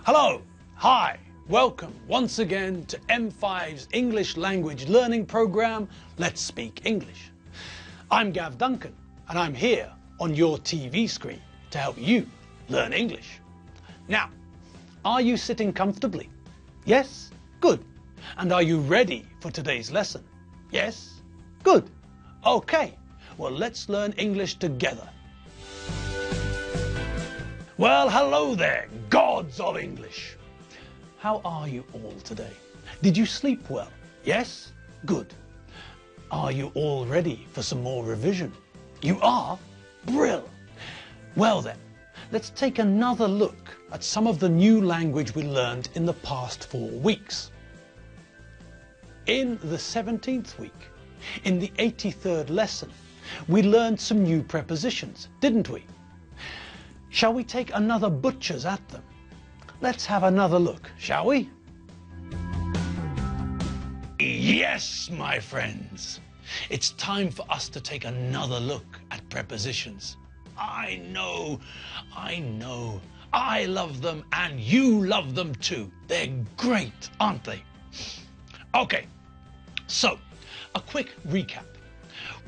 Hello, hi, welcome once again to M5's English language learning program, Let's Speak English. I'm Gav Duncan and I'm here on your TV screen to help you learn English. Now, are you sitting comfortably? Yes? Good. And are you ready for today's lesson? Yes? Good. Okay, well let's learn English together. Well, hello there, gods of English. How are you all today? Did you sleep well? Yes? Good. Are you all ready for some more revision? You are? Brill. Well then, let's take another look at some of the new language we learned in the past 4 weeks. In the 17th week, in the 83rd lesson, we learned some new prepositions, didn't we? Shall we take another butcher's at them? Let's have another look, shall we? Yes, my friends. It's time for us to take another look at prepositions. I know. I love them and you love them too. They're great, aren't they? Okay, so a quick recap.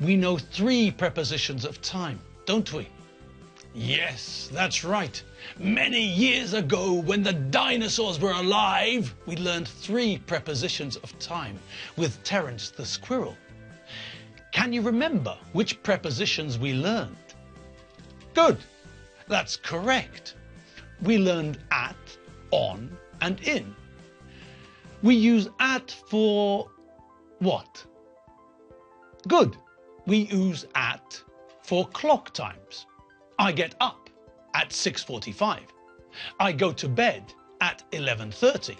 We know 3 prepositions of time, don't we? Yes, that's right. Many years ago, when the dinosaurs were alive, we learned 3 prepositions of time with Terence the squirrel. Can you remember which prepositions we learned? Good, that's correct. We learned at, on, and in. We use at for what? Good, we use at for clock times. I get up at 6:45. I go to bed at 11:30.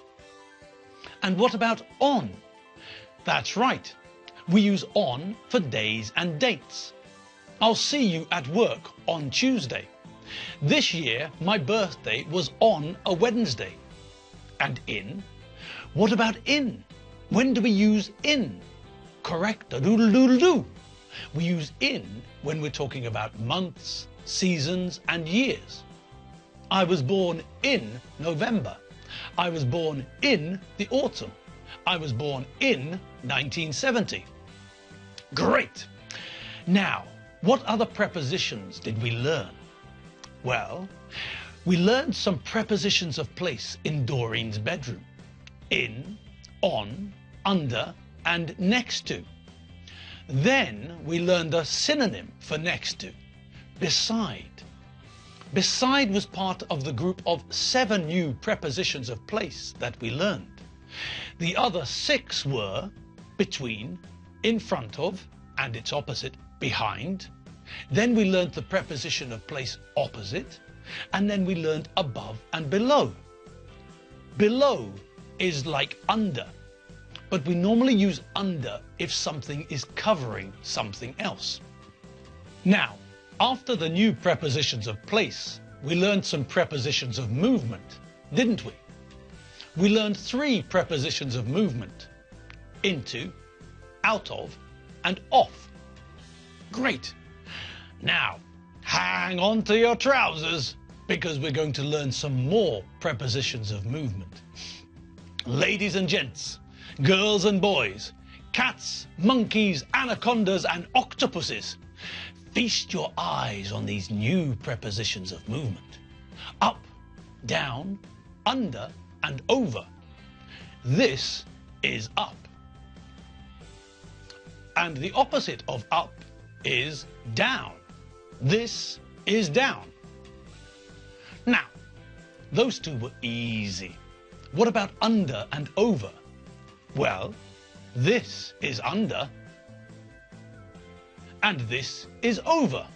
And what about on? That's right. We use on for days and dates. I'll see you at work on Tuesday. This year, my birthday was on a Wednesday. And in? What about in? When do we use in? Correct. A-doodle-doodle-doo. We use in when we're talking about months, seasons and years. I was born in November. I was born in the autumn. I was born in 1970. Great! Now, what other prepositions did we learn? Well, we learned some prepositions of place in Doreen's bedroom. In, on, under and next to. Then we learned a synonym for next to. Beside. Beside was part of the group of 7 new prepositions of place that we learned. The other 6 were between, in front of, and its opposite, behind. Then we learned the preposition of place opposite, and then we learned above and below. Below is like under, but we normally use under if something is covering something else. Now, after the new prepositions of place, we learned some prepositions of movement, didn't we? We learned 3 prepositions of movement: into, out of, and off. Great! Now, hang on to your trousers, because we're going to learn some more prepositions of movement. Ladies and gents, girls and boys, cats, monkeys, anacondas, and octopuses, feast your eyes on these new prepositions of movement. Up, down, under, and over. This is up. And the opposite of up is down. This is down. Now, those 2 were easy. What about under and over? Well, this is under. And this is over.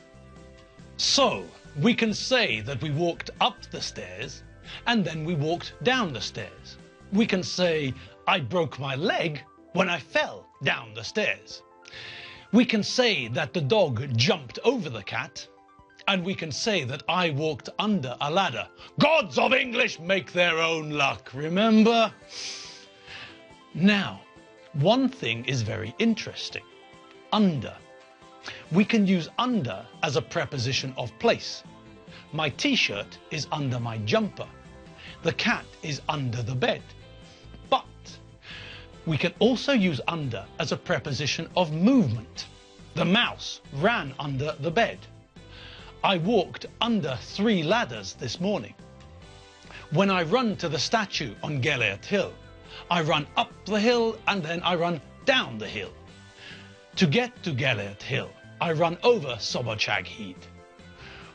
So, we can say that we walked up the stairs and then we walked down the stairs. We can say, I broke my leg when I fell down the stairs. We can say that the dog jumped over the cat, and we can say that I walked under a ladder. Gods of English make their own luck, remember? Now, one thing is very interesting. Under. We can use under as a preposition of place. My t-shirt is under my jumper. The cat is under the bed. But we can also use under as a preposition of movement. The mouse ran under the bed. I walked under 3 ladders this morning. When I run to the statue on Gellert Hill, I run up the hill and then I run down the hill. To get to Gellert Hill, I run over Szabadság híd.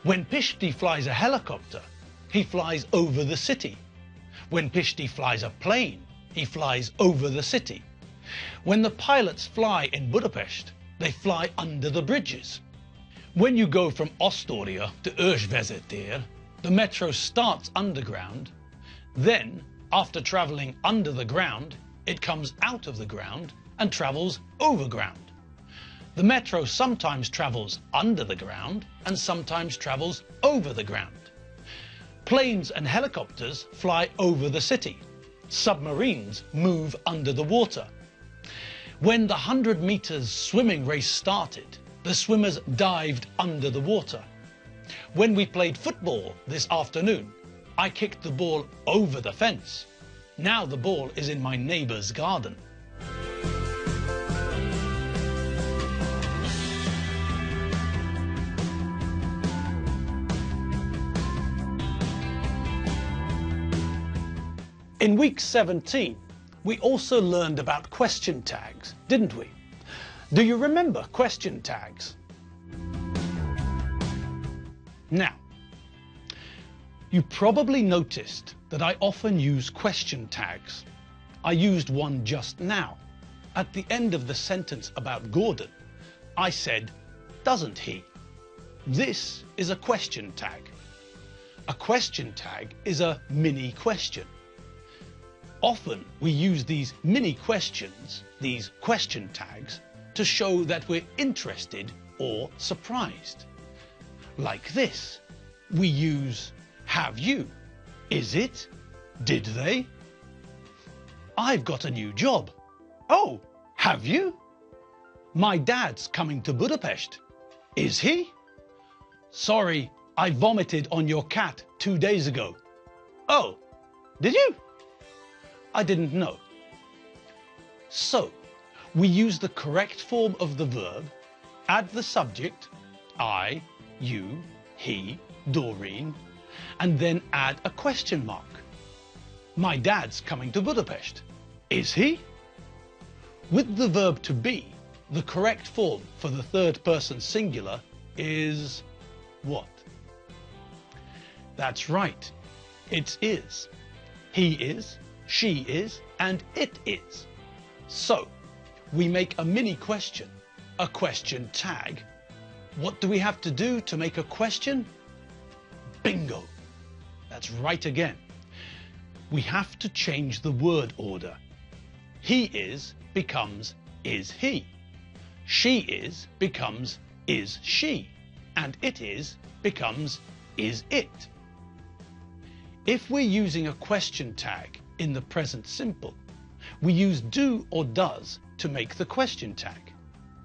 When Pishti flies a helicopter, he flies over the city. When Pishti flies a plane, he flies over the city. When the pilots fly in Budapest, they fly under the bridges. When you go from Astoria to Őrsvezetér, the metro starts underground. Then, after travelling under the ground, it comes out of the ground and travels overground. The metro sometimes travels under the ground and sometimes travels over the ground. Planes and helicopters fly over the city. Submarines move under the water. When the 100 meters swimming race started, the swimmers dived under the water. When we played football this afternoon, I kicked the ball over the fence. Now the ball is in my neighbour's garden. In week 17, we also learned about question tags, didn't we? Do you remember question tags? Now, you probably noticed that I often use question tags. I used one just now. At the end of the sentence about Gordon, I said, doesn't he? This is a question tag. A question tag is a mini question. Often we use these mini questions, these question tags, to show that we're interested or surprised. Like this, we use have you, is it, did they? I've got a new job. Oh, have you? My dad's coming to Budapest. Is he? Sorry, I vomited on your cat 2 days ago. Oh, did you? I didn't know. So, we use the correct form of the verb, add the subject, I, you, he, Doreen, and then add a question mark. My dad's coming to Budapest. Is he? With the verb to be, the correct form for the third person singular is what? That's right, it is. He is, she is, and it is. So, we make a mini question, a question tag. What do we have to do to make a question? Bingo! That's right again. We have to change the word order. He is becomes is he. She is becomes is she. And it is becomes is it. If we're using a question tag in the present simple, we use do or does to make the question tag.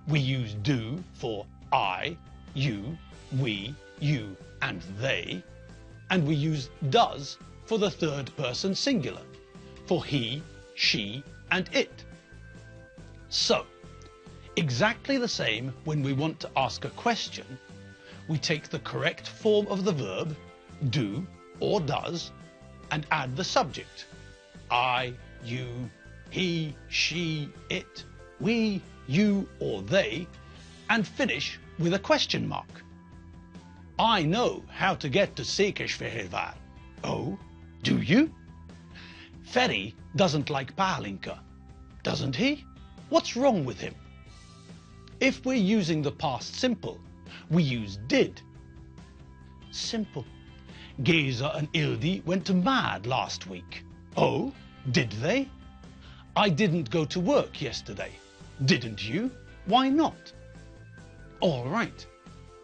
We use do for I, you, we, you, and they, and we use does for the third person singular, for he, she, and it. So, exactly the same when we want to ask a question, we take the correct form of the verb, do or does, and add the subject, I, you, he, she, it, we, you, or they, and finish with a question mark. I know how to get to Székesfehérvár. Oh, do you? Ferry doesn't like pálinka, doesn't he? What's wrong with him? If we're using the past simple, we use did. Simple. Geza and Ildi went to Mad last week. Oh, did they? I didn't go to work yesterday. Didn't you? Why not? All right.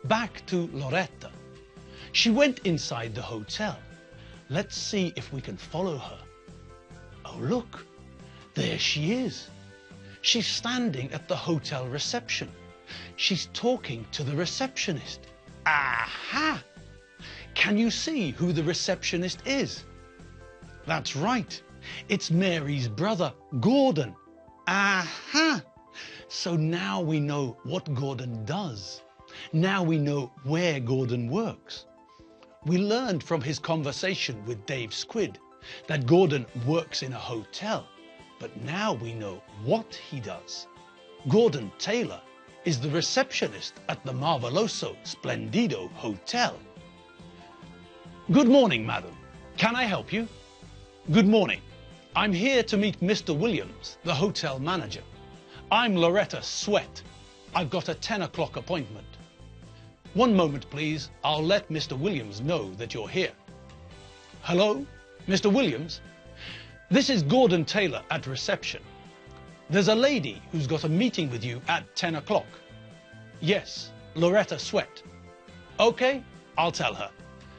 Back to Loretta. She went inside the hotel. Let's see if we can follow her. Oh, look. There she is. She's standing at the hotel reception. She's talking to the receptionist. Aha! Can you see who the receptionist is? That's right. It's Mary's brother, Gordon. Aha! So now we know what Gordon does. Now we know where Gordon works. We learned from his conversation with Dave Squid that Gordon works in a hotel, but now we know what he does. Gordon Taylor is the receptionist at the Marveloso Splendido Hotel. Good morning, madam. Can I help you? Good morning. I'm here to meet Mr. Williams, the hotel manager. I'm Loretta Sweat. I've got a 10 o'clock appointment. One moment, please. I'll let Mr. Williams know that you're here. Hello, Mr. Williams? This is Gordon Taylor at reception. There's a lady who's got a meeting with you at 10 o'clock. Yes, Loretta Sweat. Okay, I'll tell her.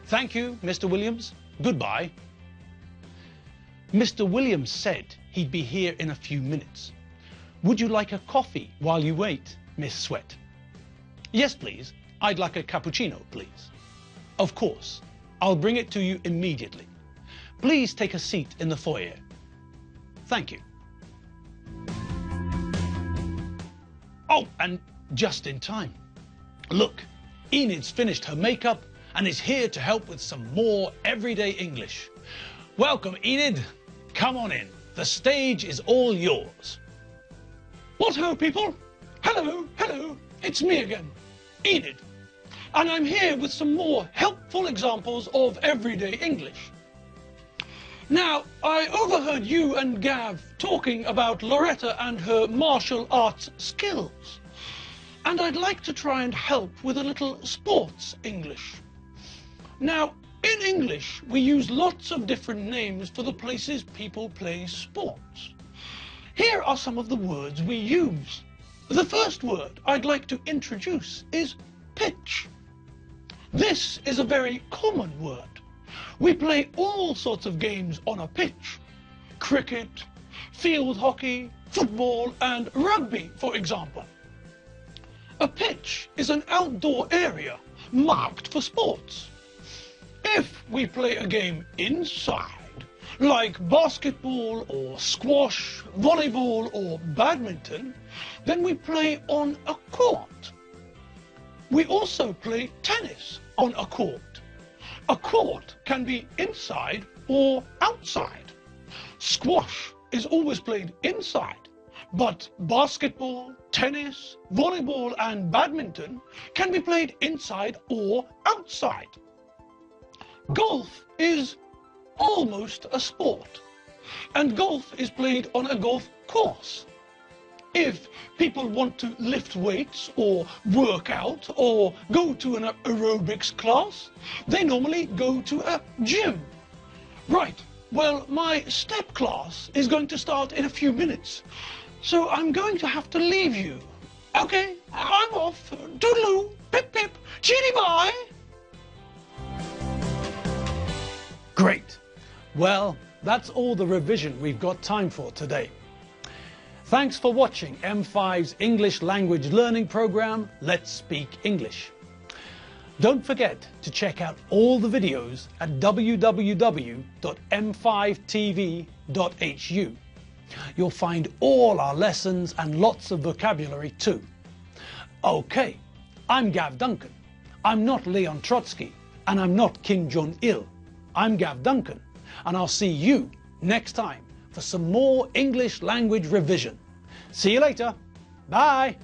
Thank you, Mr. Williams. Goodbye. Mr. Williams said he'd be here in a few minutes. Would you like a coffee while you wait, Miss Sweat? Yes, please. I'd like a cappuccino, please. Of course. I'll bring it to you immediately. Please take a seat in the foyer. Thank you. Oh, and just in time. Look, Enid's finished her makeup and is here to help with some more everyday English. Welcome, Enid. Come on in. The stage is all yours. What ho, people? Hello, hello. It's me again, Enid. And I'm here with some more helpful examples of everyday English. Now, I overheard you and Gav talking about Loretta and her martial arts skills. And I'd like to try and help with a little sports English. Now, in English, we use lots of different names for the places people play sports. Here are some of the words we use. The first word I'd like to introduce is pitch. This is a very common word. We play all sorts of games on a pitch. Cricket, field hockey, football and rugby, for example. A pitch is an outdoor area marked for sports. If we play a game inside, like basketball or squash, volleyball or badminton, then we play on a court. We also play tennis on a court. A court can be inside or outside. Squash is always played inside, but basketball, tennis, volleyball and badminton can be played inside or outside. Golf is almost a sport, and golf is played on a golf course. If people want to lift weights or work out or go to an aerobics class, they normally go to a gym. Right, well, my step class is going to start in a few minutes, so I'm going to have to leave you. Okay, I'm off. Toodaloo, pip pip, cheery bye. Great. Well, that's all the revision we've got time for today. Thanks for watching M5's English language learning program, Let's Speak English. Don't forget to check out all the videos at www.m5tv.hu. You'll find all our lessons and lots of vocabulary too. Okay, I'm Gav Duncan. I'm not Leon Trotsky and I'm not Kim Jong-il. I'm Gav Duncan, and I'll see you next time for some more English language revision. See you later. Bye.